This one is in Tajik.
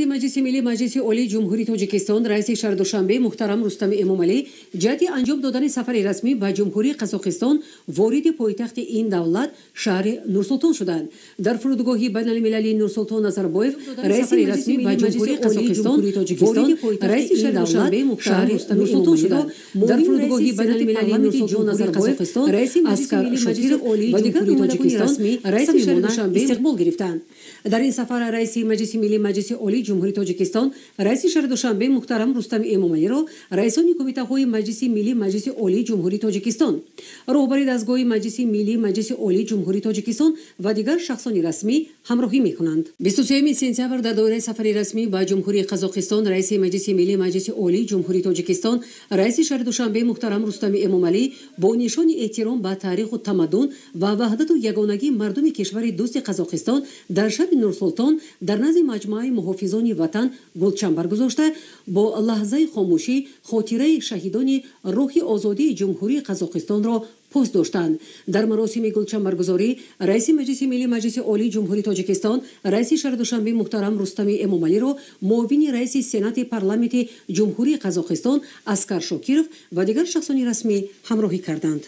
मजलिस मिली मजलिस ओली जमहूरी तोजिकिस्तान रईस शहर दुशांबे मुहतरम रुस्तम एमोमली जहती अंजुम दोदानी सफर रस्मी बा जमहूरी कज़ाकिस्तान वोरिदी पोयतख्त इन दौलत शहर नूर-सुल्तान शुदанд дар фурудгоҳи байналмилалӣ Нур-Султон Назарбоев раиси расмӣ ба ҷумҳурии Қазоқистон вориди пойтахти ин давлат шаҳри Нур-Султон шуданд. дар фурудгоҳи байналмилалии Нур-Султон Назарбоев Аскар Шокиров ва дигар ҷумҳурии расмӣ раиси шаҳри Душанбе истиқбол гирифтанд. дар ин сафар раиси маҷлиси миллии маҷлиси олии ҷумҳурии тоҷикистон раиси шаҳри Душанбе муҳтарам Рустами Эмомалиро раисони кумитаҳои маҷлиси миллии маҷлиси олии ҷумҳурии тоҷикистон, роҳбари дастгоҳи маҷлиси миллии маҷлиси олии ҷумҳурии тоҷикистон ва дигар шахсони расмӣ ҳамроҳӣ мекунанд. 23 сентябр дар доираи сафари расмӣ ба ҷумҳурии Қазоқистон раиси маҷлиси миллии маҷлиси олии ҷумҳурии тоҷикистон раиси шаҳри Душанбе муҳтарам Рустами Эмомалӣ бо нишони эҳтиром ба таъриху тамаддун ва ваҳдату ягонагии мардуми кишвари дӯсти Қазоқистон дар шаҳри Нур-Султон дар назди маҷмӯаи муҳофизони ватан гулчанбар гузошта бо лаҳзаи хомӯшӣ хотираи шаҳидони роҳи озодии ҷумҳурии Қазоқистонро пост доштанд. дар маросими гулчанбаргузорӣ раиси маҷлиси миллии маҷлиси олии ҷумҳурии тоҷикистон раиси шаҳри Душанбе муҳтарам Рустами Эмомалиро муовини раиси сенати парламенти ҷумҳурии Қазоқистон Аскар Шокиров ва дигар шахсони расмӣ ҳамроҳӣ карданд.